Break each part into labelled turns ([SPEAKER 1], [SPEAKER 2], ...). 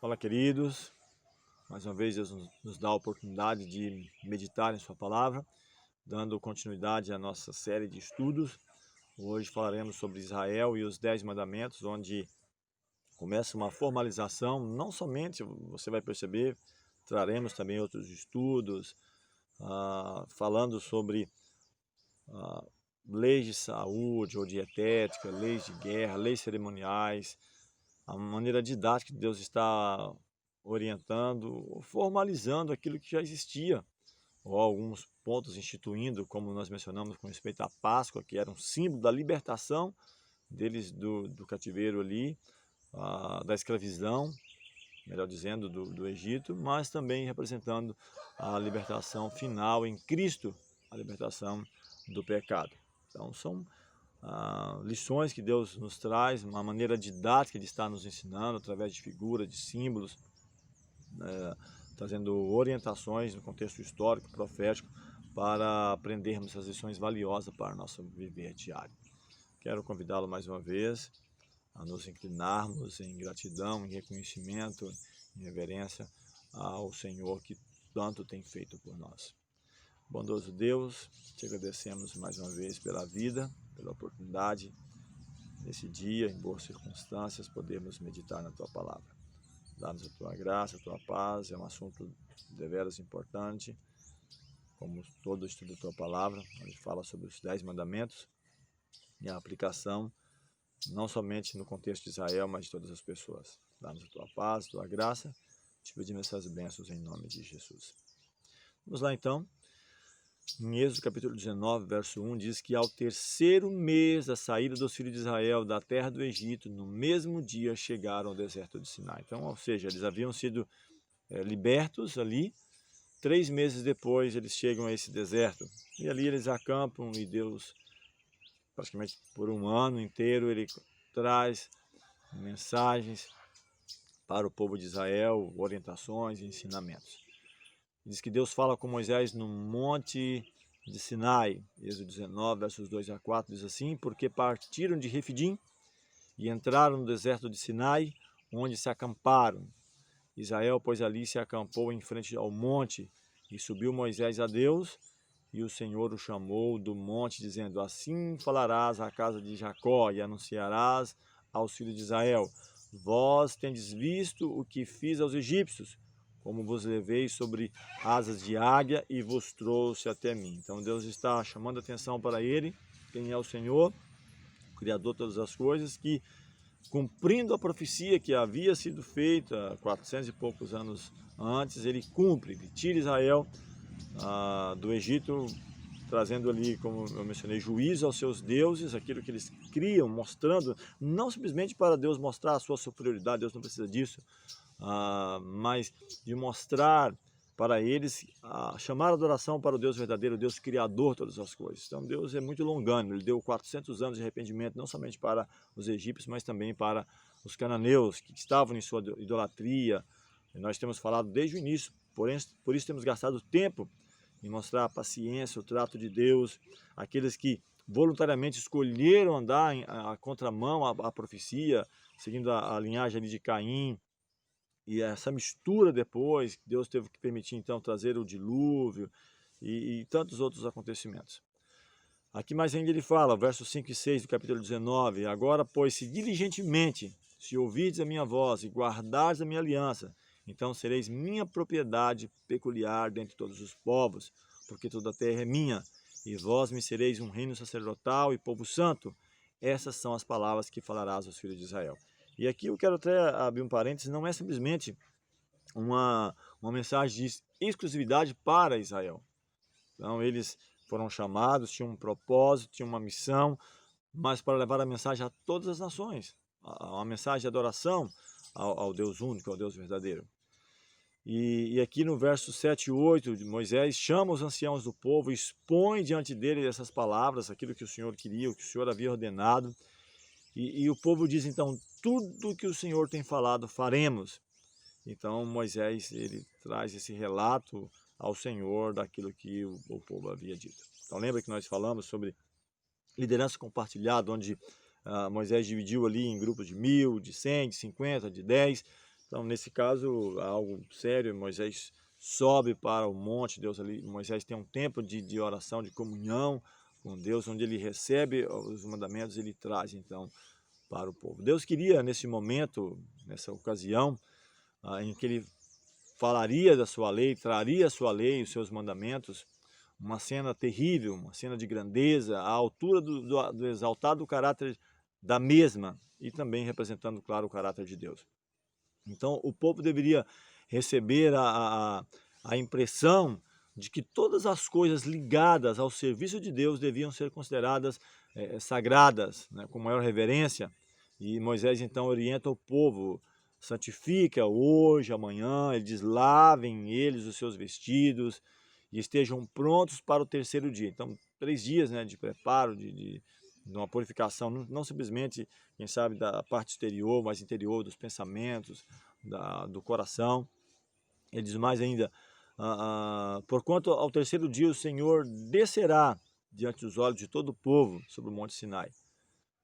[SPEAKER 1] Fala, queridos. Mais uma vez, Deus nos dá a oportunidade de meditar em Sua palavra, dando continuidade à nossa série de estudos. Hoje falaremos sobre Israel e os 10 mandamentos, onde começa uma formalização. Não somente, você vai perceber, traremos também outros estudos, falando sobre leis de saúde ou dietética, leis de guerra, leis cerimoniais, a maneira didática que Deus está orientando, formalizando aquilo que já existia, ou alguns pontos instituindo, como nós mencionamos com respeito à Páscoa, que era um símbolo da libertação deles do cativeiro ali, da escravidão, melhor dizendo, do Egito, mas também representando a libertação final em Cristo, a libertação do pecado. Então são lições que Deus nos traz, uma maneira didática de estar nos ensinando através de figuras, de símbolos, trazendo orientações no contexto histórico, profético, para aprendermos essas lições valiosas para o nosso viver diário. Quero convidá-lo mais uma vez a nos inclinarmos em gratidão, em reconhecimento, em reverência ao Senhor que tanto tem feito por nós. Bondoso Deus, te agradecemos mais uma vez pela vida, pela oportunidade, nesse dia, em boas circunstâncias, podermos meditar na Tua palavra. Dá-nos a Tua graça, a Tua paz, é um assunto deveras importante, como todo estudo da Tua palavra, onde fala sobre os 10 mandamentos e a aplicação, não somente no contexto de Israel, mas de todas as pessoas. Dá-nos a Tua paz, a Tua graça, te pedimos essas bênçãos em nome de Jesus. Vamos lá então. Em Êxodo capítulo 19, verso 1, diz que ao terceiro mês da saída dos filhos de Israel da terra do Egito, no mesmo dia chegaram ao deserto de Sinai. Então, ou seja, eles haviam sido libertos ali, 3 meses depois eles chegam a esse deserto. E ali eles acampam e Deus, praticamente por um ano inteiro, Ele traz mensagens para o povo de Israel, orientações e ensinamentos. Diz que Deus fala com Moisés no monte de Sinai, Êxodo 19, versos 2 a 4, diz assim: porque partiram de Refidim e entraram no deserto de Sinai, onde se acamparam. Israel, pois, ali se acampou em frente ao monte, e subiu Moisés a Deus, e o Senhor o chamou do monte, dizendo: assim falarás à casa de Jacó, e anunciarás aos filhos de Israel: vós tendes visto o que fiz aos egípcios, como vos levei sobre asas de águia e vos trouxe até mim. Então Deus está chamando a atenção para ele, quem é o Senhor, o Criador de todas as coisas, que cumprindo a profecia que havia sido feita 400 e poucos anos antes, ele cumpre, ele tira Israel do Egito, trazendo ali, como eu mencionei, juízo aos seus deuses, aquilo que eles criam, mostrando, não simplesmente para Deus mostrar a sua superioridade, Deus não precisa disso, mas de mostrar para eles, chamar a adoração para o Deus verdadeiro, o Deus criador de todas as coisas. Então Deus é muito longânimo, Ele deu 400 anos de arrependimento, não somente para os egípcios, mas também para os cananeus, que estavam em sua idolatria. E nós temos falado desde o início, porém, por isso temos gastado tempo em mostrar a paciência, o trato de Deus, aqueles que voluntariamente escolheram andar a contramão à profecia, seguindo a linhagem ali de Caim, e essa mistura depois, Deus teve que permitir então trazer o dilúvio e tantos outros acontecimentos. Aqui mais ainda ele fala, versos 5 e 6 do capítulo 19, agora, pois, se diligentemente, se ouvirdes a minha voz e guardardes a minha aliança, então sereis minha propriedade peculiar dentre todos os povos, porque toda a terra é minha, e vós me sereis um reino sacerdotal e povo santo. Essas são as palavras que falarás aos filhos de Israel. E aqui eu quero até abrir um parênteses, não é simplesmente uma mensagem de exclusividade para Israel. Então eles foram chamados, tinham um propósito, tinham uma missão, mas para levar a mensagem a todas as nações, uma mensagem de adoração ao Deus único, ao Deus verdadeiro. E aqui no verso 7 e 8, Moisés chama os anciãos do povo, expõe diante dele essas palavras, aquilo que o Senhor queria, o que o Senhor havia ordenado. E o povo diz então, tudo que o Senhor tem falado faremos. Então Moisés ele traz esse relato ao Senhor daquilo que o povo havia dito. Então lembra que nós falamos sobre liderança compartilhada, onde Moisés dividiu ali em grupos de 1000, de 100, de 50, de 10, Então, nesse caso, algo sério, Moisés sobe para o monte, Deus ali, Moisés tem um tempo de oração, de comunhão com Deus, onde ele recebe os mandamentos, ele traz então para o povo. Deus queria nesse momento, nessa ocasião, em que ele falaria da sua lei, traria a sua lei, os seus mandamentos, uma cena terrível, uma cena de grandeza, à altura do exaltado caráter da mesma, e também representando, claro, o caráter de Deus. Então, o povo deveria receber a impressão de que todas as coisas ligadas ao serviço de Deus deviam ser consideradas sagradas, né, com maior reverência. E Moisés, então, orienta o povo: santifica hoje, amanhã, ele diz, lavem eles os seus vestidos e estejam prontos para o terceiro dia. Então, 3 dias, né, de preparo, de uma purificação, não simplesmente, quem sabe, da parte exterior, mas interior, dos pensamentos, do coração. Ele diz mais ainda, porquanto ao terceiro dia o Senhor descerá diante dos olhos de todo o povo sobre o Monte Sinai.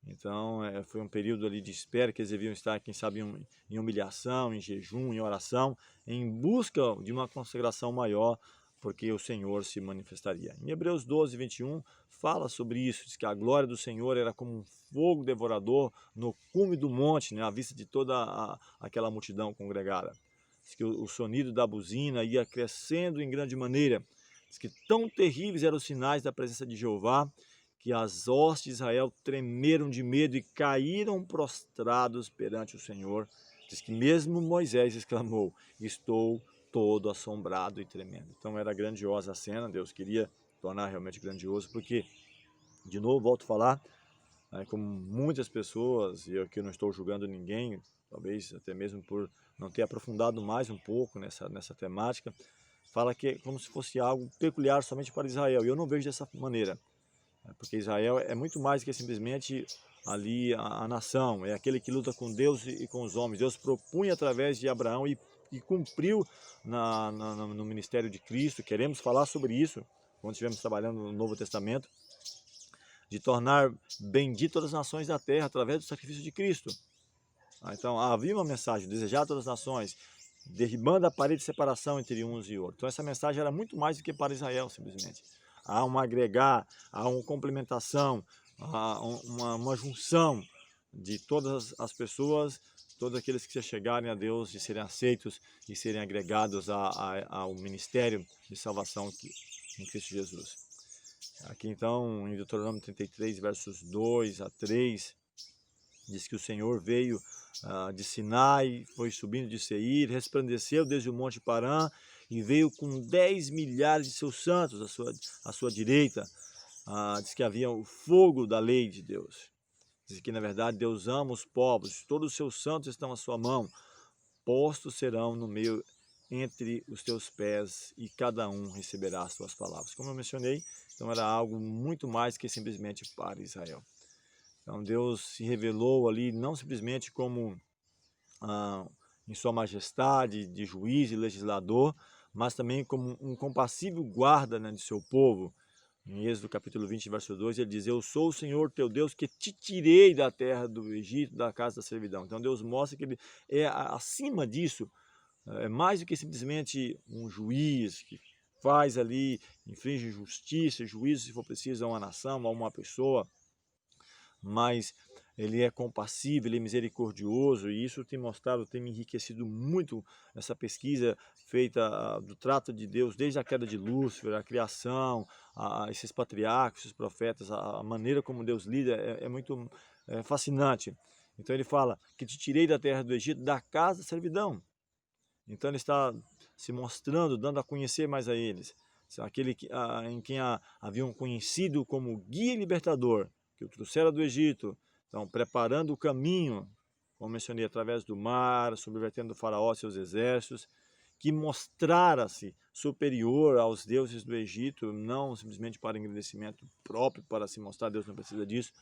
[SPEAKER 1] Então, foi um período ali de espera, que eles deviam estar, quem sabe, em humilhação, em jejum, em oração, em busca de uma consagração maior, porque o Senhor se manifestaria. Em Hebreus 12, 21, fala sobre isso, diz que a glória do Senhor era como um fogo devorador no cume do monte, né, à vista de toda aquela multidão congregada. Diz que o sonido da buzina ia crescendo em grande maneira. Diz que tão terríveis eram os sinais da presença de Jeová, que as hostes de Israel tremeram de medo e caíram prostrados perante o Senhor. Diz que mesmo Moisés exclamou: estou todo assombrado e tremendo. Então era grandiosa a cena, Deus queria tornar realmente grandioso, porque, de novo, volto a falar, como muitas pessoas, e eu aqui não estou julgando ninguém, talvez até mesmo por não ter aprofundado mais um pouco nessa temática, fala que é como se fosse algo peculiar somente para Israel, e eu não vejo dessa maneira. Porque Israel é muito mais do que simplesmente ali a nação, é aquele que luta com Deus e com os homens. Deus propunha através de Abraão e cumpriu no ministério de Cristo. Queremos falar sobre isso quando estivermos trabalhando no Novo Testamento, de tornar bendito todas as nações da terra através do sacrifício de Cristo. Então havia uma mensagem: desejar todas as nações, derribando a parede de separação entre uns e outros. Então essa mensagem era muito mais do que para Israel, simplesmente. Há um agregar, há uma complementação, há uma junção de todas as pessoas, todos aqueles que se chegarem a Deus e serem aceitos e serem agregados ao ministério de salvação em Cristo Jesus. Aqui então, em Deuteronômio 33, versos 2 a 3, diz que o Senhor veio de Sinai, foi subindo de Seir, resplandeceu desde o Monte Parã, e veio com 10 milhares de seus santos à sua direita. Diz que havia o fogo da lei de Deus. Diz que, na verdade, Deus ama os povos, todos os seus santos estão à sua mão. Postos serão no meio entre os teus pés, e cada um receberá as tuas palavras. Como eu mencionei, então era algo muito mais que simplesmente para Israel. Então Deus se revelou ali não simplesmente como em sua majestade de juiz e legislador, mas também como um compassivo guarda, né, de seu povo. Em Êxodo capítulo 20, verso 2, ele diz: eu sou o Senhor teu Deus que te tirei da terra do Egito, da casa da servidão. Então Deus mostra que ele é acima disso, é mais do que simplesmente um juiz que faz ali, infringe justiça, juízo se for preciso a uma nação, a uma pessoa, mas ele é compassivo, ele é misericordioso, e isso tem mostrado, tem me enriquecido muito essa pesquisa feita do trato de Deus, desde a queda de Lúcifer, a criação, esses patriarcas, esses profetas, a maneira como Deus lida é muito fascinante. Então ele fala que te tirei da terra do Egito, da casa da servidão. Então ele está se mostrando, dando a conhecer mais a eles, aquele em quem haviam conhecido como guia e libertador, que o trouxera do Egito. Então, preparando o caminho, como mencionei, através do mar, subvertendo o faraó e seus exércitos, que mostrara-se superior aos deuses do Egito, não simplesmente para engrandecimento próprio, para se mostrar Deus não precisa disso,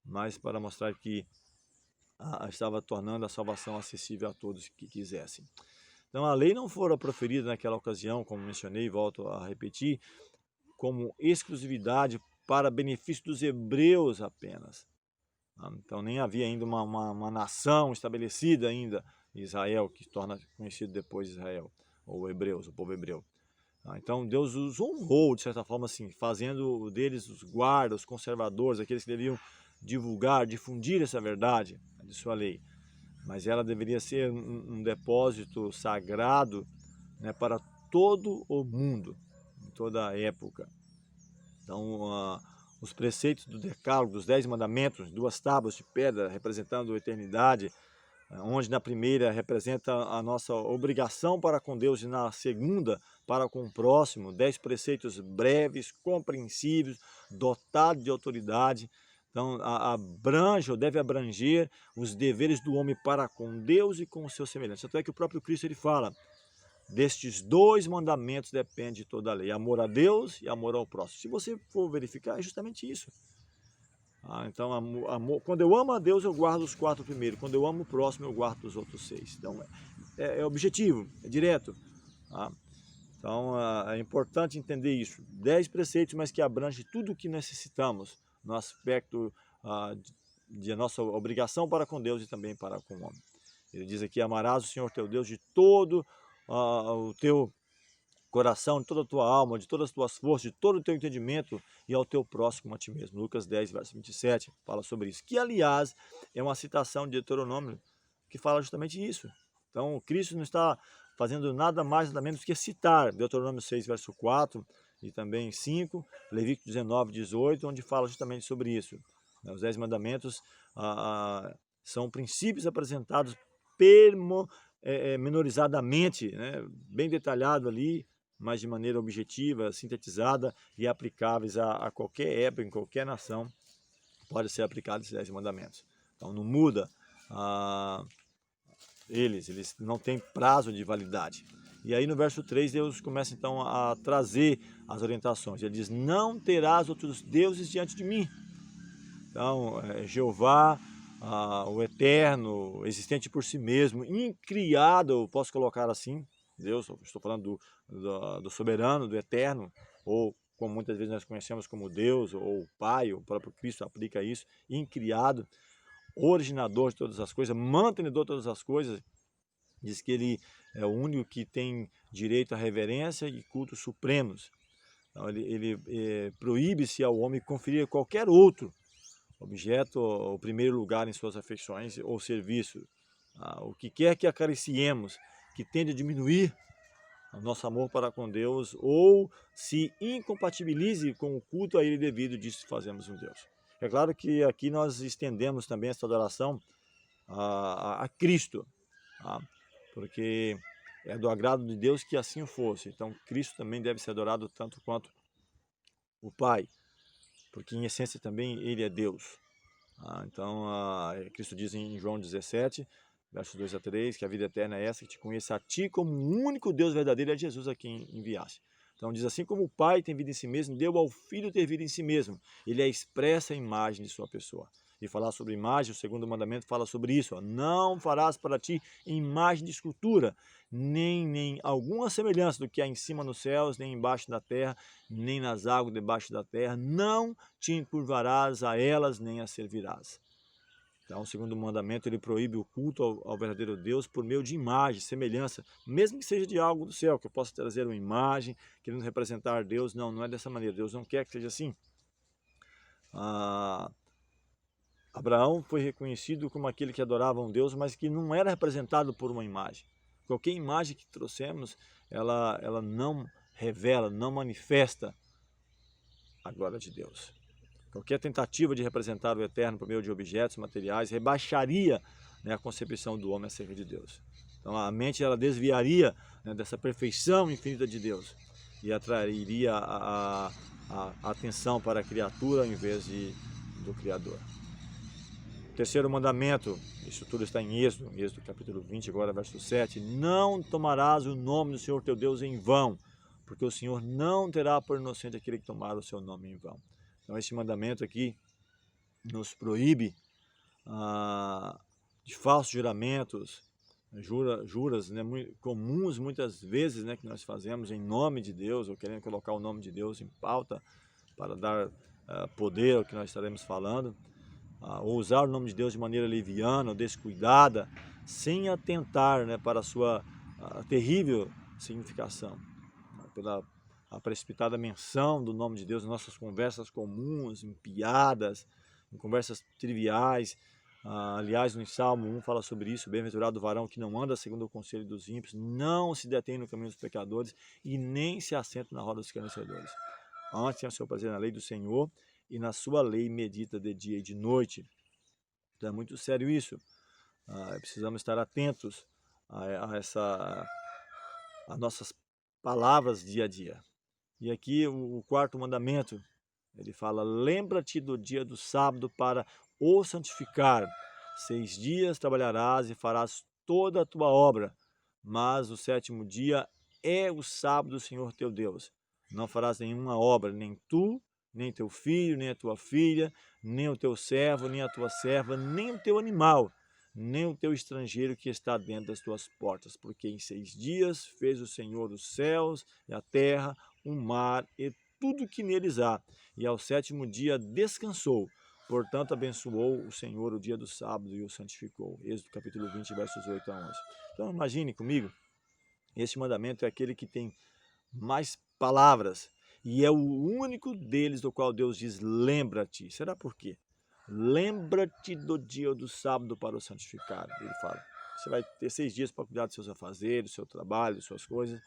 [SPEAKER 1] mas para mostrar que estava tornando a salvação acessível a todos que quisessem. Então, a lei não fora proferida naquela ocasião, como mencionei e volto a repetir, como exclusividade para benefício dos hebreus apenas. Então nem havia ainda uma nação estabelecida ainda Israel, que se torna conhecido depois Israel, ou hebreus, o povo hebreu. Então Deus os honrou, de certa forma, assim, fazendo deles os guardas, os conservadores, aqueles que deviam divulgar, difundir essa verdade de sua lei. Mas ela deveria ser um depósito sagrado, né, para todo o mundo, em toda a época. Então, os preceitos do Decálogo, dos 10 mandamentos, 2 tábuas de pedra representando a eternidade, onde na primeira representa a nossa obrigação para com Deus e na segunda para com o próximo, 10 preceitos breves, compreensíveis, dotados de autoridade. Então, abrange ou deve abranger os deveres do homem para com Deus e com os seus semelhantes. Tanto é que o próprio Cristo ele fala, destes 2 mandamentos depende toda a lei, amor a Deus e amor ao próximo. Se você for verificar, é justamente isso. Então, quando eu amo a Deus, eu guardo os 4 primeiros. Quando eu amo o próximo, eu guardo os outros 6. Então, é objetivo, é direto. Então, é importante entender isso. 10 preceitos, mas que abrange tudo o que necessitamos no aspecto de nossa obrigação para com Deus e também para com o homem. Ele diz aqui, amarás o Senhor teu Deus de todo o teu coração, de toda a tua alma, de todas as tuas forças, de todo o teu entendimento e ao teu próximo a ti mesmo. Lucas 10, verso 27, fala sobre isso. Que, aliás, é uma citação de Deuteronômio que fala justamente isso. Então, Cristo não está fazendo nada mais, nada menos que citar Deuteronômio 6, verso 4 e também 5, Levítico 19, 18, onde fala justamente sobre isso. Os 10 mandamentos são princípios apresentados menorizadamente, né, bem detalhado ali, mas de maneira objetiva, sintetizada e aplicáveis a qualquer época, em qualquer nação, pode ser aplicado esses 10 mandamentos. Então não muda, eles não têm prazo de validade. E aí no verso 3 Deus começa então a trazer as orientações. Ele diz, não terás outros deuses diante de mim. Então, Jeová, o eterno, existente por si mesmo, incriado, posso colocar assim, Deus, estou falando do soberano, do eterno, ou como muitas vezes nós conhecemos como Deus, ou o Pai, o próprio Cristo aplica isso, incriado, originador de todas as coisas, mantenedor de todas as coisas, diz que ele é o único que tem direito à reverência e cultos supremos. Então, ele proíbe-se ao homem conferir qualquer outro objeto o primeiro lugar em suas afeições ou serviço. O que quer que acariciemos, que tende a diminuir o nosso amor para com Deus ou se incompatibilize com o culto a Ele devido, disso fazemos um Deus. É claro que aqui nós estendemos também essa adoração a Cristo, porque é do agrado de Deus que assim fosse. Então Cristo também deve ser adorado tanto quanto o Pai, porque em essência também Ele é Deus. Então, Cristo diz em João 17, versos 2 a 3, que a vida eterna é essa, que te conheça a ti como o único Deus verdadeiro, é Jesus a quem enviaste. Então diz assim, como o Pai tem vida em si mesmo, deu ao Filho ter vida em si mesmo. Ele é a expressa imagem de sua pessoa. E falar sobre imagem, o segundo mandamento fala sobre isso. Não farás para ti imagem de escultura, nem alguma semelhança do que há em cima nos céus, nem embaixo da terra, nem nas águas debaixo da terra. Não te encurvarás a elas, nem as servirás. Então, o segundo mandamento, ele proíbe o culto ao verdadeiro Deus por meio de imagem, semelhança, mesmo que seja de algo do céu, que eu possa trazer uma imagem, querendo representar Deus. Não é dessa maneira. Deus não quer que seja assim. Abraão foi reconhecido como aquele que adorava um Deus, mas que não era representado por uma imagem. Qualquer imagem que trouxemos, ela não revela, não manifesta a glória de Deus. Qualquer tentativa de representar o eterno por meio de objetos materiais rebaixaria, né, a concepção do homem acerca de Deus. Então a mente ela desviaria, né, dessa perfeição infinita de Deus e atrairia a atenção para a criatura ao invés do Criador. Terceiro mandamento, isso tudo está em Êxodo capítulo 20, agora verso 7. Não tomarás o nome do Senhor teu Deus em vão, porque o Senhor não terá por inocente aquele que tomar o seu nome em vão. Então este mandamento aqui nos proíbe de falsos juramentos, juras, né, comuns muitas vezes, né, que nós fazemos em nome de Deus, ou querendo colocar o nome de Deus em pauta para dar poder ao que nós estaremos falando. ou usar o nome de Deus de maneira leviana ou descuidada, sem atentar, né, para a sua terrível significação, pela a precipitada menção do nome de Deus em nossas conversas comuns, em piadas, em conversas triviais. Aliás, no Salmo 1 fala sobre isso: bem-aventurado o varão que não anda segundo o conselho dos ímpios, não se detém no caminho dos pecadores e nem se assenta na roda dos escarnecedores. Antes tem o seu prazer na lei do Senhor, e na sua lei medita de dia e de noite. Então é muito sério isso. Precisamos estar atentos a nossas palavras dia a dia. E aqui o quarto mandamento, ele fala: lembra-te do dia do sábado para o santificar. 6 dias trabalharás e farás toda a tua obra, mas o sétimo dia é o sábado do Senhor teu Deus. Não farás nenhuma obra, nem tu, nem teu filho, nem a tua filha, nem o teu servo, nem a tua serva, nem o teu animal, nem o teu estrangeiro que está dentro das tuas portas, porque em 6 dias fez o Senhor os céus e a terra, o mar e tudo que neles há, e ao sétimo dia descansou. Portanto, abençoou o Senhor o dia do sábado e o santificou. Êxodo capítulo 20, versos 8 a 11. Então, imagine comigo, esse mandamento é aquele que tem mais palavras, e é o único deles do qual Deus diz: lembra-te. Será por quê? Lembra-te do dia do sábado para o santificar. Ele fala: você vai ter 6 dias para cuidar dos seus afazeres, do seu trabalho, das suas coisas,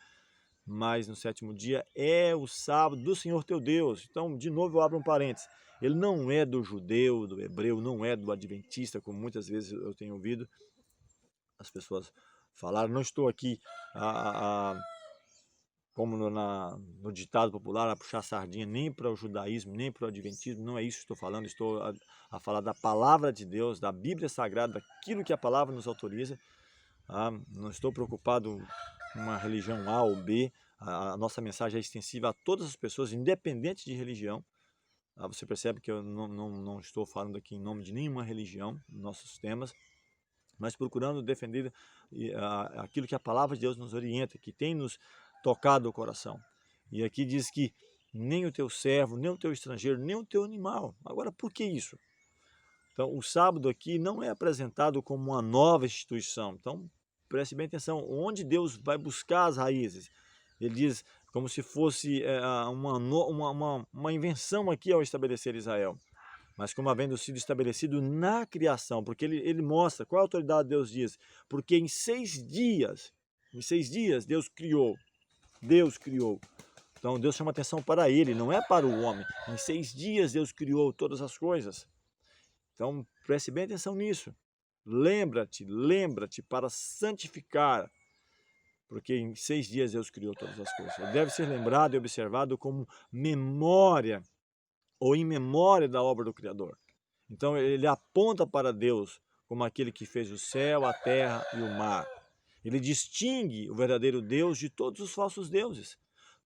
[SPEAKER 1] mas no sétimo dia é o sábado do Senhor teu Deus. Então, de novo, eu abro um parênteses. Ele não é do judeu, do hebreu, não é do adventista, como muitas vezes eu tenho ouvido as pessoas falar. Não estou aqui como no ditado popular, a puxar sardinha nem para o judaísmo, nem para o adventismo. Não é isso que estou falando. Estou a falar da palavra de Deus, da Bíblia Sagrada, daquilo que a palavra nos autoriza. Não estou preocupado com uma religião A ou B. A nossa mensagem é extensiva a todas as pessoas, independente de religião. Você percebe que eu não estou falando aqui em nome de nenhuma religião, nossos temas, mas procurando defender aquilo que a palavra de Deus nos orienta, que tem nos tocado o coração. E aqui diz que nem o teu servo, nem o teu estrangeiro, nem o teu animal. Agora, por que isso? Então, o sábado aqui não é apresentado como uma nova instituição. Então, preste bem atenção, onde Deus vai buscar as raízes. Ele diz como se fosse uma invenção aqui ao estabelecer Israel, mas como havendo sido estabelecido na criação, porque ele mostra qual a autoridade Deus diz, porque em 6 dias, Deus criou. Então Deus chama atenção para ele, não é para o homem. Em 6 dias Deus criou todas as coisas. Então preste bem atenção nisso. Lembra-te para santificar, porque em 6 dias Deus criou todas as coisas. Ele deve ser lembrado e observado como memória, ou em memória da obra do Criador. Então ele aponta para Deus como aquele que fez o céu, a terra e o mar. Ele distingue o verdadeiro Deus de todos os falsos deuses.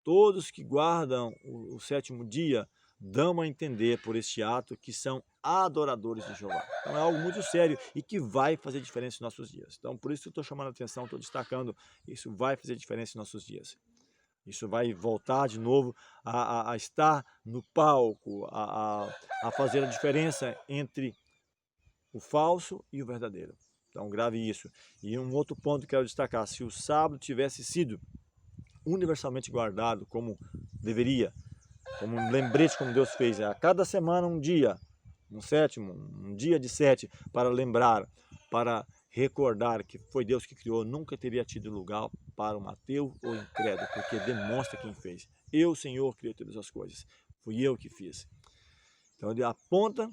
[SPEAKER 1] Todos que guardam o sétimo dia dão a entender por este ato que são adoradores de Jeová. Então é algo muito sério e que vai fazer diferença em nossos dias. Então por isso que eu estou chamando a atenção, estou destacando, isso vai fazer diferença em nossos dias. Isso vai voltar de novo a estar no palco, a fazer a diferença entre o falso e o verdadeiro. Então grave isso. E um outro ponto que eu quero destacar: se o sábado tivesse sido universalmente guardado como deveria, como um lembrete como Deus fez, a cada semana um dia, um sétimo, um dia de 7, para lembrar, para recordar que foi Deus que criou, nunca teria tido lugar para um ateu ou incrédulo, porque demonstra quem fez. Eu, Senhor, criei todas as coisas. Fui eu que fiz. Então ele aponta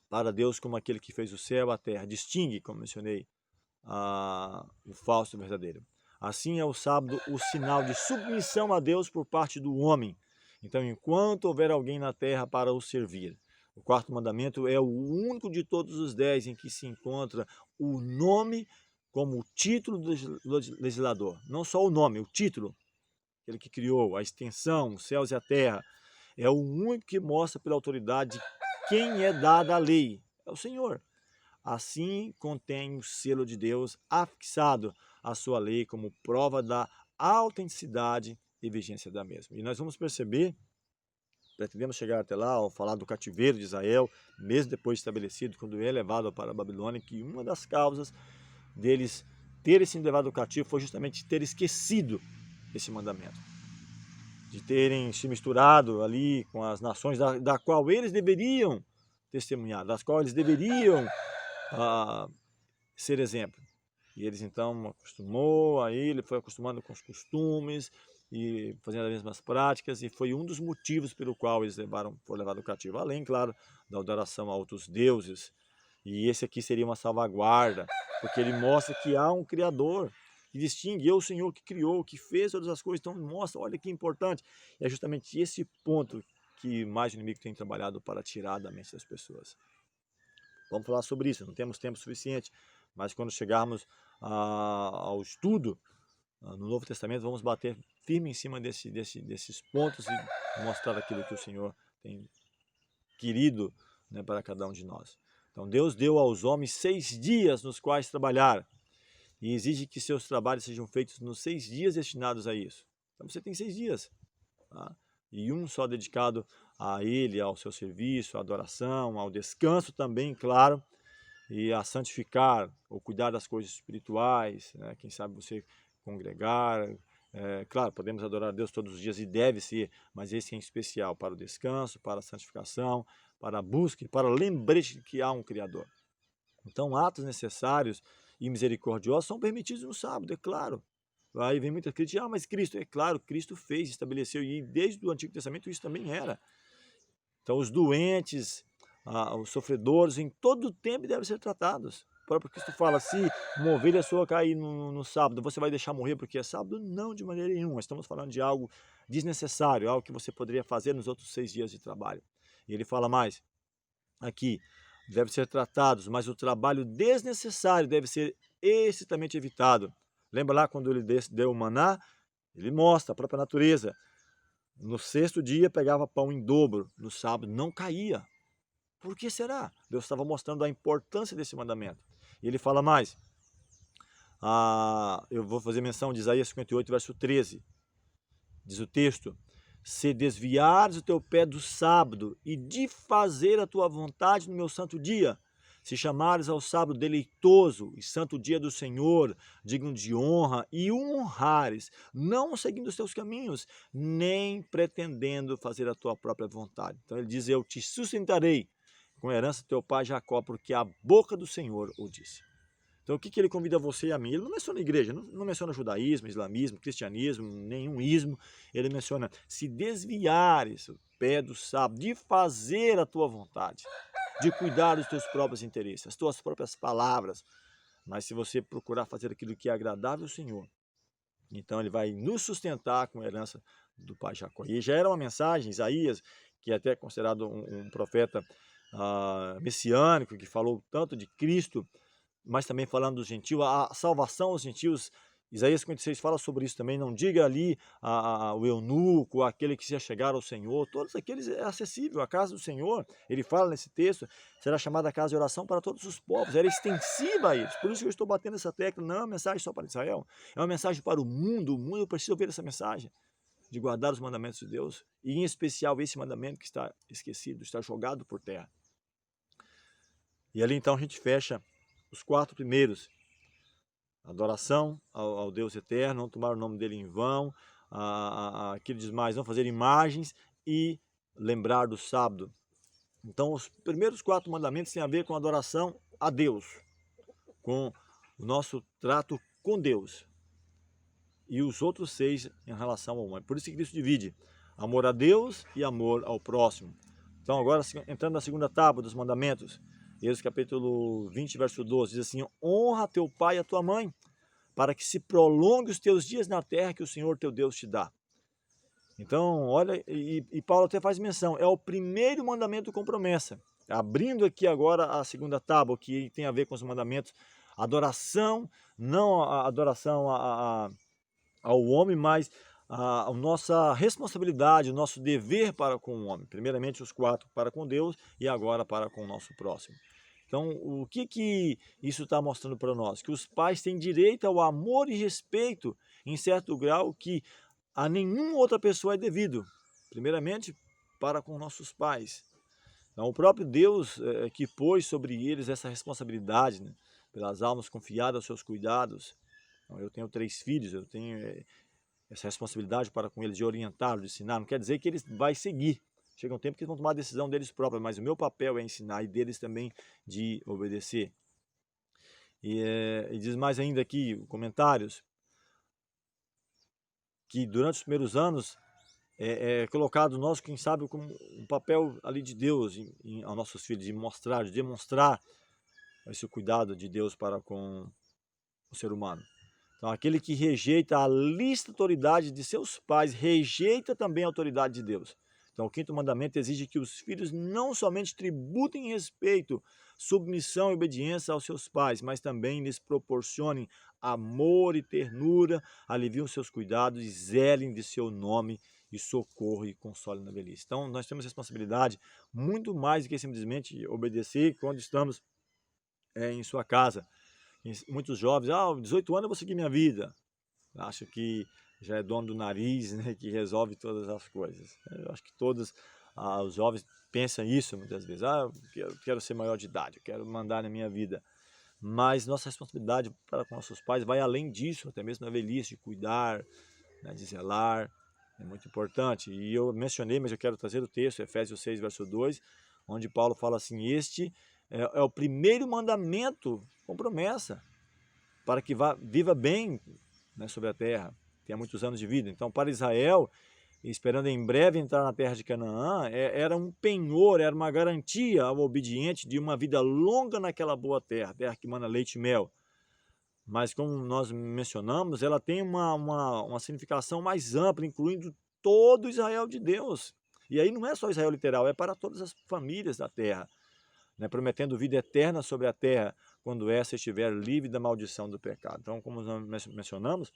[SPEAKER 1] para Deus como aquele que fez o céu e a terra. Distingue, como mencionei, o falso do verdadeiro. Assim é o sábado o sinal de submissão a Deus por parte do homem. Então, enquanto houver alguém na terra para o servir. O quarto mandamento é o único de todos os 10 em que se encontra o nome como o título do legislador. Não só o nome, o título. Aquele que criou a extensão, os céus e a terra. É o único que mostra pela autoridade quem é dada a lei. É o Senhor. Assim contém o selo de Deus afixado à sua lei como prova da autenticidade e vigência da mesma. E nós vamos perceber pretendemos chegar até lá, ao falar do cativeiro de Israel, mesmo depois estabelecido, quando ele é levado para a Babilônia, que uma das causas deles terem sido levados cativo foi justamente ter esquecido esse mandamento, de terem se misturado ali com as nações da qual eles deveriam testemunhar, das quais eles deveriam ser exemplo. E eles então acostumou, aí ele foi acostumando com os costumes e fazendo as mesmas práticas, e foi um dos motivos pelo qual eles foram levados cativo, além, claro, da adoração a outros deuses. E esse aqui seria uma salvaguarda, porque ele mostra que há um Criador, que distingue, é o Senhor que criou, que fez todas as coisas, então mostra, olha que importante. E é justamente esse ponto que mais o inimigo tem trabalhado para tirar da mente das pessoas. Vamos falar sobre isso, não temos tempo suficiente, mas quando chegarmos ao estudo no Novo Testamento, vamos bater firme em cima desses pontos e mostrar aquilo que o Senhor tem querido, né, para cada um de nós. Então Deus deu aos homens 6 dias nos quais trabalhar, e exige que seus trabalhos sejam feitos nos 6 dias destinados a isso. Então você tem 6 dias, tá? E um só dedicado a Ele, ao seu serviço, à adoração, ao descanso também, claro, e a santificar, ou cuidar das coisas espirituais, né? Quem sabe você congregar. Claro, podemos adorar a Deus todos os dias e deve ser, mas esse é em especial para o descanso, para a santificação, para a busca, para o lembrete de que há um Criador. Então, atos necessários e misericordiosos são permitidos no sábado, é claro. Aí vem muita crítica, mas Cristo, é claro, Cristo fez, estabeleceu, e desde o Antigo Testamento isso também era. Então, os doentes, os sofredores, em todo o tempo devem ser tratados. O próprio Cristo fala, se uma ovelha sua cair no sábado, você vai deixar morrer porque é sábado? Não, de maneira nenhuma. Estamos falando de algo desnecessário, algo que você poderia fazer nos outros 6 dias de trabalho. E ele fala mais, aqui, devem ser tratados, mas o trabalho desnecessário deve ser estritamente evitado. Lembra lá quando ele deu o maná? Ele mostra a própria natureza. No 6º dia pegava pão em dobro, no sábado não caía. Por que será? Deus estava mostrando a importância desse mandamento. E ele fala mais, eu vou fazer menção de Isaías 58, verso 13. Diz o texto, se desviares o teu pé do sábado e de fazer a tua vontade no meu santo dia, se chamares ao sábado deleitoso e santo dia do Senhor, digno de honra, e o honrares, não seguindo os teus caminhos, nem pretendendo fazer a tua própria vontade. Então ele diz, eu te sustentarei com a herança do teu pai Jacó, porque a boca do Senhor o disse. Então o que ele convida você e a mim? Ele não menciona igreja, não menciona judaísmo, islamismo, cristianismo, nenhum ismo. Ele menciona, se desviares o pé do sábado, de fazer a tua vontade, de cuidar dos teus próprios interesses, as tuas próprias palavras. Mas se você procurar fazer aquilo que é agradável ao Senhor, então ele vai nos sustentar com a herança do pai Jacó. E já era uma mensagem, Isaías, que é até considerado um profeta messiânico, que falou tanto de Cristo, mas também falando dos gentios, a salvação aos gentios. Isaías 56 fala sobre isso também, não diga ali o eunuco, aquele que se chegar ao Senhor, todos aqueles é acessível, a casa do Senhor, ele fala nesse texto, será chamada a casa de oração para todos os povos, era extensiva a eles, por isso que eu estou batendo essa tecla, não é uma mensagem só para Israel, é uma mensagem para o mundo precisa ouvir essa mensagem, de guardar os mandamentos de Deus, e em especial esse mandamento que está esquecido, está jogado por terra. E ali então a gente fecha os 4 primeiros, adoração ao Deus eterno, não tomar o nome dele em vão, aquele diz mais, não fazer imagens e lembrar do sábado. Então os primeiros 4 mandamentos têm a ver com a adoração a Deus, com o nosso trato com Deus. E os outros 6 em relação ao homem. Por isso que Cristo divide amor a Deus e amor ao próximo. Então agora entrando na segunda tábua dos mandamentos, Êxodo capítulo 20, verso 12, diz assim, honra teu pai e a tua mãe, para que se prolongue os teus dias na terra que o Senhor teu Deus te dá. Então, olha, e Paulo até faz menção, é o primeiro mandamento com promessa. Abrindo aqui agora a segunda tábua, que tem a ver com os mandamentos, adoração, não a adoração ao homem, mas a nossa responsabilidade, o nosso dever para com o homem. Primeiramente os 4 para com Deus e agora para com o nosso próximo. Então, o que isso está mostrando para nós? Que os pais têm direito ao amor e respeito em certo grau que a nenhuma outra pessoa é devido. Primeiramente, para com nossos pais. Então, o próprio Deus que pôs sobre eles essa responsabilidade, né, pelas almas confiadas aos seus cuidados. Então, eu tenho 3 filhos, eu tenho essa responsabilidade para com eles de orientá-los, de ensinar. Não quer dizer que eles vão seguir. Chega um tempo que eles vão tomar a decisão deles próprios, mas o meu papel é ensinar e deles também de obedecer. E diz mais ainda aqui, comentários, que durante os primeiros anos é colocado nós, quem sabe, como um papel ali de Deus aos nossos filhos, de mostrar, de demonstrar esse cuidado de Deus para com o ser humano. Então, aquele que rejeita a lícita autoridade de seus pais, rejeita também a autoridade de Deus. Então, o 5º mandamento exige que os filhos não somente tributem respeito, submissão e obediência aos seus pais, mas também lhes proporcionem amor e ternura, aliviem seus cuidados e zelem de seu nome e socorro e console na velhice. Então, nós temos responsabilidade muito mais do que simplesmente obedecer quando estamos em sua casa. Muitos jovens, 18 anos eu vou seguir minha vida. Acho que já é dono do nariz, né, que resolve todas as coisas. Eu acho que todos os jovens pensam isso muitas vezes. Eu quero ser maior de idade, eu quero mandar na minha vida. Mas nossa responsabilidade para com nossos pais vai além disso, até mesmo na velhice, de cuidar, né, de zelar. É muito importante. E eu mencionei, mas eu quero trazer o texto, Efésios 6, verso 2, onde Paulo fala assim: este é o primeiro mandamento com promessa, para que viva bem, né, sobre a terra, tenha muitos anos de vida. Então, para Israel, esperando em breve entrar na terra de Canaã, era um penhor, era uma garantia ao obediente de uma vida longa naquela boa terra, terra que mana leite e mel. Mas, como nós mencionamos, ela tem uma significação mais ampla, incluindo todo Israel de Deus. E aí não é só Israel literal, é para todas as famílias da terra, né, prometendo vida eterna sobre a terra, quando essa estiver livre da maldição do pecado. Então, como nós mencionamos,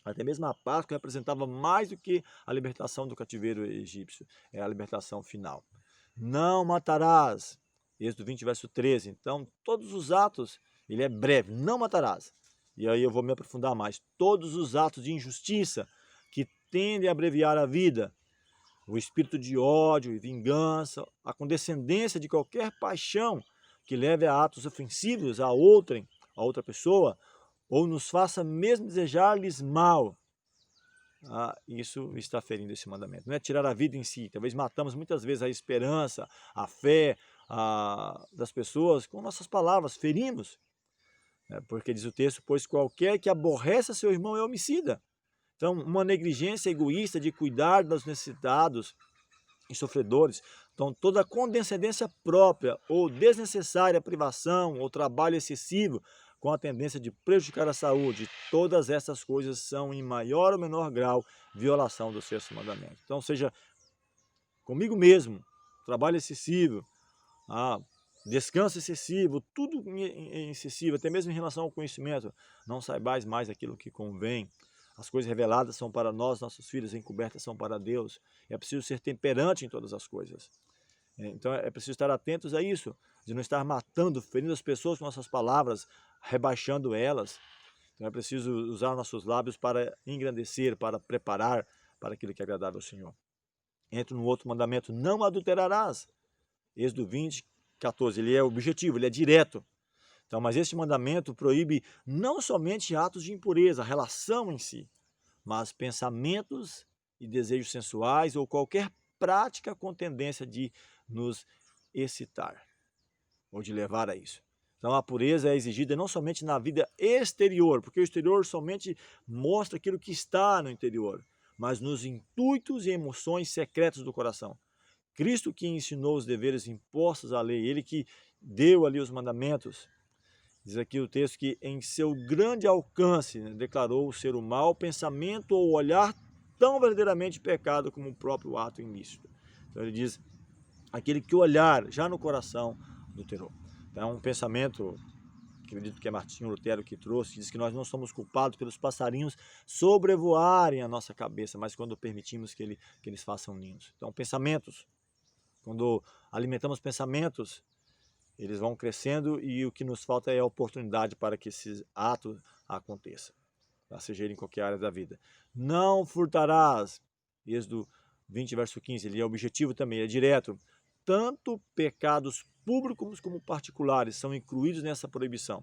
[SPEAKER 1] até mesmo a Páscoa representava mais do que a libertação do cativeiro egípcio, é a libertação final. Não matarás, Êxodo 20, verso 13. Então, todos os atos, ele é breve, não matarás. E aí eu vou me aprofundar mais. Todos os atos de injustiça que tendem a abreviar a vida, o espírito de ódio e vingança, a condescendência de qualquer paixão que leve a atos ofensivos a outra pessoa, ou nos faça mesmo desejar-lhes mal, isso está ferindo esse mandamento. Não é tirar a vida em si, talvez matamos muitas vezes a esperança, a fé das pessoas com nossas palavras, ferimos, né? Porque diz o texto, pois qualquer que aborrece a seu irmão é homicida. Então, uma negligência egoísta de cuidar dos necessitados e sofredores, então toda condescendência própria ou desnecessária privação ou trabalho excessivo com a tendência de prejudicar a saúde, todas essas coisas são em maior ou menor grau violação do 6º mandamento. Então, seja comigo mesmo, trabalho excessivo, descanso excessivo, tudo excessivo, até mesmo em relação ao conhecimento, não saibais mais aquilo que convém. As coisas reveladas são para nós, nossos filhos, encobertas são para Deus. É preciso ser temperante em todas as coisas. Então é preciso estar atentos a isso, de não estar matando, ferindo as pessoas com nossas palavras, rebaixando elas. Então é preciso usar nossos lábios para engrandecer, para preparar para aquilo que é agradável ao Senhor. Entro no outro mandamento, não adulterarás. Êxodo 20, 14, ele é objetivo, ele é direto. Então, mas este mandamento proíbe não somente atos de impureza, a relação em si, mas pensamentos e desejos sensuais ou qualquer prática com tendência de nos excitar ou de levar a isso. Então, a pureza é exigida não somente na vida exterior, porque o exterior somente mostra aquilo que está no interior, mas nos intuitos e emoções secretas do coração. Cristo que ensinou os deveres impostos à lei, ele que deu ali os mandamentos. Diz aqui o texto que em seu grande alcance, né, declarou ser o mau pensamento ou olhar tão verdadeiramente pecado como o próprio ato ilícito. Então ele diz, aquele que olhar já no coração adulterou. Então é um pensamento, acredito que é Martinho Lutero que trouxe, que diz que nós não somos culpados pelos passarinhos sobrevoarem a nossa cabeça, mas quando permitimos que eles façam ninhos. Então pensamentos, quando alimentamos pensamentos, eles vão crescendo e o que nos falta é a oportunidade para que esse ato aconteça, seja ele em qualquer área da vida. Não furtarás, Êxodo 20, verso 15, ele é objetivo também, é direto. Tanto pecados públicos como particulares são incluídos nessa proibição.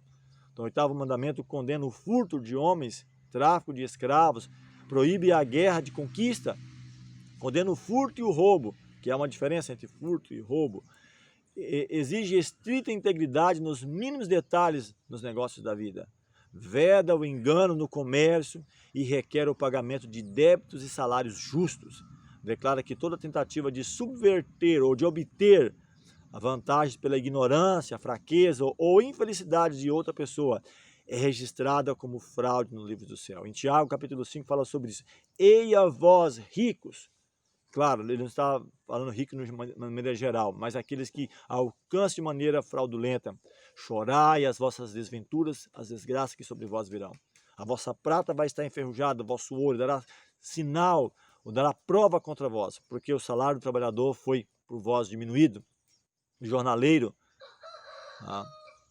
[SPEAKER 1] Então, o 8º mandamento condena o furto de homens, tráfico de escravos, proíbe a guerra de conquista, condena o furto e o roubo, que há uma diferença entre furto e roubo. Exige estrita integridade nos mínimos detalhes nos negócios da vida. Veda o engano no comércio e requer o pagamento de débitos e salários justos. Declara que toda tentativa de subverter ou de obter a vantagem pela ignorância, fraqueza ou infelicidade de outra pessoa é registrada como fraude no livro do céu. Em Tiago, capítulo 5, fala sobre isso. Ei a vós, ricos. Claro, ele não está falando rico de maneira geral, mas aqueles que alcançam de maneira fraudulenta. Chorai as vossas desventuras, as desgraças que sobre vós virão. A vossa prata vai estar enferrujada, o vosso ouro dará sinal, ou dará prova contra vós, porque o salário do trabalhador foi por vós diminuído. O jornaleiro,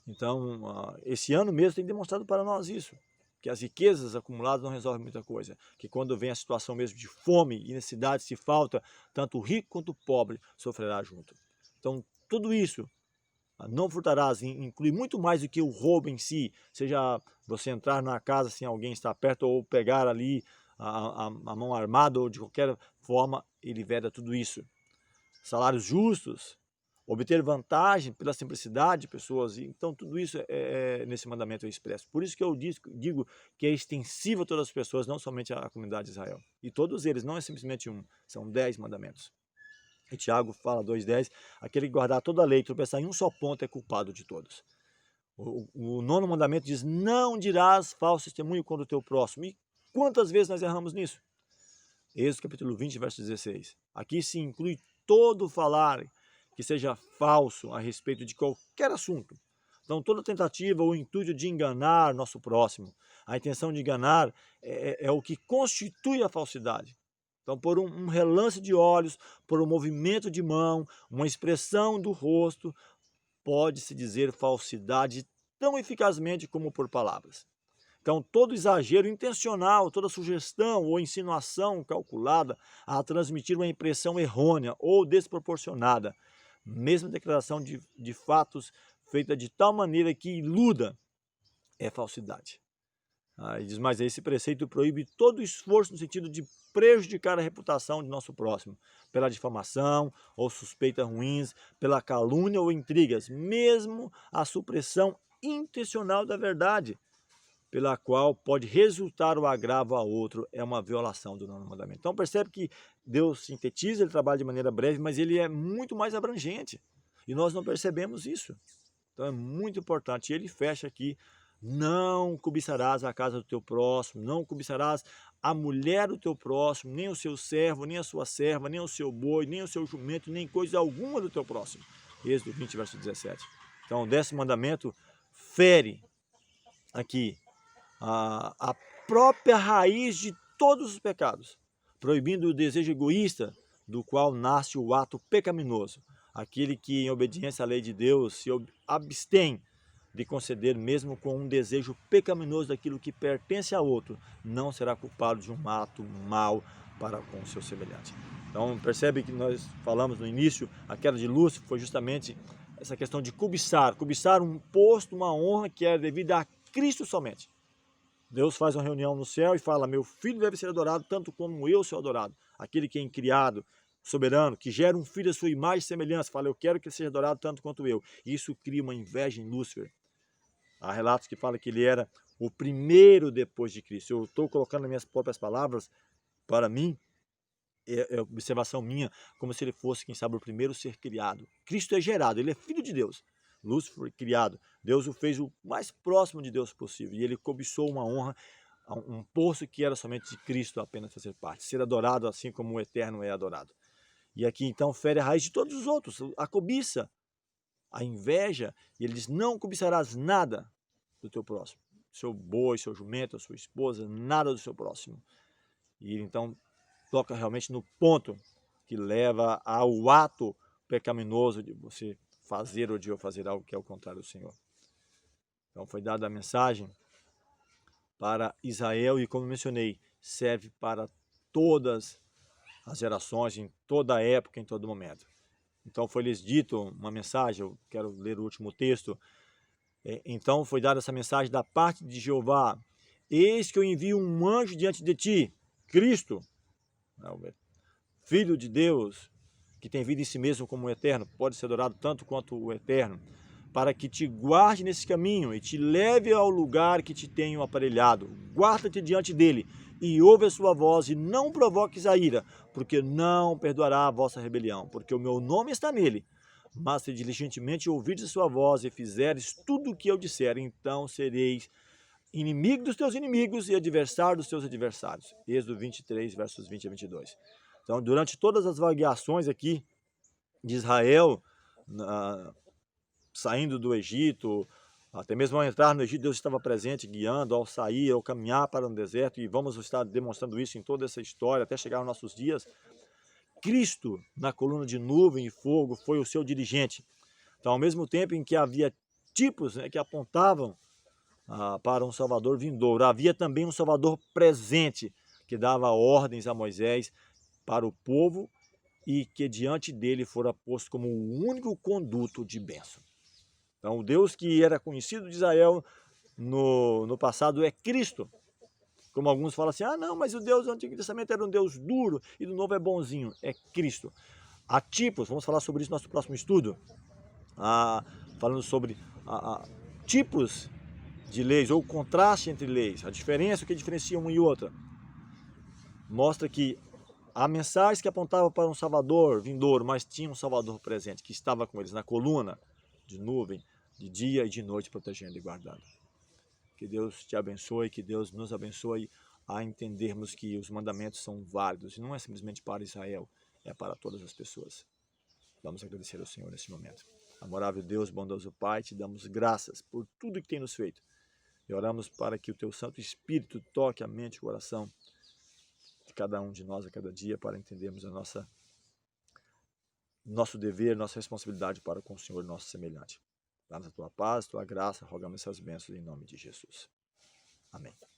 [SPEAKER 1] então, esse ano mesmo tem demonstrado para nós isso, que as riquezas acumuladas não resolvem muita coisa, que quando vem a situação mesmo de fome e necessidade, se falta, tanto o rico quanto o pobre sofrerá junto. Então, tudo isso, não furtarás, inclui muito mais do que o roubo em si, seja você entrar na casa sem alguém estar perto ou pegar ali a mão armada ou de qualquer forma, ele veda tudo isso. Salários justos, obter vantagem pela simplicidade de pessoas, então tudo isso nesse mandamento é expresso. Por isso que eu digo que é extensivo a todas as pessoas, não somente a comunidade de Israel. E todos eles, não é simplesmente um, são 10 mandamentos. E Tiago fala 2,10, aquele que guardar toda a lei e tropeçar em um só ponto é culpado de todos. O 9º mandamento diz, não dirás falso testemunho contra o teu próximo. E quantas vezes nós erramos nisso? Êxodo capítulo 20, verso 16. Aqui se inclui todo falar que seja falso a respeito de qualquer assunto. Então, toda tentativa ou intuito de enganar nosso próximo, a intenção de enganar é o que constitui a falsidade. Então, por um relance de olhos, por um movimento de mão, uma expressão do rosto, pode-se dizer falsidade tão eficazmente como por palavras. Então, todo exagero intencional, toda sugestão ou insinuação calculada a transmitir uma impressão errônea ou desproporcionada, mesmo declaração de fatos feita de tal maneira que iluda, é falsidade. E diz mais, esse preceito proíbe todo esforço no sentido de prejudicar a reputação de nosso próximo, pela difamação ou suspeitas ruins, pela calúnia ou intrigas, mesmo a supressão intencional da verdade, pela qual pode resultar o agravo a outro, é uma violação do 9º mandamento. Então percebe que Deus sintetiza, ele trabalha de maneira breve, mas ele é muito mais abrangente. E nós não percebemos isso. Então é muito importante. E ele fecha aqui, não cobiçarás a casa do teu próximo, não cobiçarás a mulher do teu próximo, nem o seu servo, nem a sua serva, nem o seu boi, nem o seu jumento, nem coisa alguma do teu próximo. Êxodo 20, verso 17. Então o 10º mandamento fere aqui a própria raiz de todos os pecados, proibindo o desejo egoísta do qual nasce o ato pecaminoso. Aquele que, em obediência à lei de Deus, se abstém de conceder mesmo com um desejo pecaminoso daquilo que pertence a outro, não será culpado de um ato mau para com o seu semelhante. Então percebe que nós falamos no início, a queda de Lúcifer foi justamente essa questão de cobiçar um posto, uma honra que é devida a Cristo somente. Deus faz uma reunião no céu e fala, meu filho deve ser adorado tanto como eu sou adorado. Aquele que é criado, soberano, que gera um filho à sua imagem e semelhança, fala, eu quero que ele seja adorado tanto quanto eu. Isso cria uma inveja em Lúcifer. Há relatos que falam que ele era o primeiro depois de Cristo. Eu estou colocando nas minhas próprias palavras, para mim, é observação minha, como se ele fosse, quem sabe, o primeiro ser criado. Cristo é gerado, ele é filho de Deus. Lúcifer foi criado, Deus o fez o mais próximo de Deus possível, e ele cobiçou uma honra, um posto que era somente de Cristo apenas fazer parte, ser adorado assim como o Eterno é adorado. E aqui então fere a raiz de todos os outros, a cobiça, a inveja, e ele diz, não cobiçarás nada do teu próximo, seu boi, seu jumento, a sua esposa, nada do seu próximo. E ele então toca realmente no ponto que leva ao ato pecaminoso de você fazer ou de eu fazer algo que é o contrário do Senhor. Então foi dada a mensagem para Israel e, como mencionei, serve para todas as gerações, em toda época, em todo momento. Então foi-lhes dito uma mensagem, eu quero ler o último texto. Então foi dada essa mensagem da parte de Jeová: eis que eu envio um anjo diante de ti, Cristo, Filho de Deus, que tem vida em si mesmo como o Eterno, pode ser adorado tanto quanto o Eterno, para que te guarde nesse caminho e te leve ao lugar que te tenho aparelhado. Guarda-te diante dele e ouve a sua voz e não provoques a ira, porque não perdoará a vossa rebelião, porque o meu nome está nele. Mas se diligentemente ouvirdes a sua voz e fizeres tudo o que eu disser, então sereis inimigo dos teus inimigos e adversário dos teus adversários. Êxodo 23, versos 20 a 22. Então, durante todas as vagueações aqui de Israel, saindo do Egito, até mesmo ao entrar no Egito, Deus estava presente, guiando, ao sair, ao caminhar para o deserto, e vamos estar demonstrando isso em toda essa história, até chegar aos nossos dias. Cristo, na coluna de nuvem e fogo, foi o seu dirigente. Então, ao mesmo tempo em que havia tipos, que apontavam para um Salvador vindouro, havia também um Salvador presente, que dava ordens a Moisés para o povo e que diante dele fora posto como o único conduto de bênção. Então, o Deus que era conhecido de Israel no passado é Cristo. Como alguns falam assim, não, mas o Deus do Antigo Testamento era um Deus duro e do Novo é bonzinho. É Cristo. Há tipos, vamos falar sobre isso no nosso próximo estudo, falando sobre tipos de leis, ou o contraste entre leis, a diferença, o que diferencia uma e outra. Mostra que há mensagens que apontavam para um Salvador vindouro, mas tinha um Salvador presente, que estava com eles na coluna de nuvem, de dia e de noite, protegendo e guardando. Que Deus te abençoe, que Deus nos abençoe a entendermos que os mandamentos são válidos, e não é simplesmente para Israel, é para todas as pessoas. Vamos agradecer ao Senhor nesse momento. Amorável Deus, bondoso Pai, te damos graças por tudo que tem nos feito. E oramos para que o teu Santo Espírito toque a mente e o coração de cada um de nós a cada dia, para entendermos nosso dever, nossa responsabilidade para com o Senhor, nosso semelhante. Dá-nos a tua paz, a tua graça, rogamos essas bênçãos em nome de Jesus. Amém.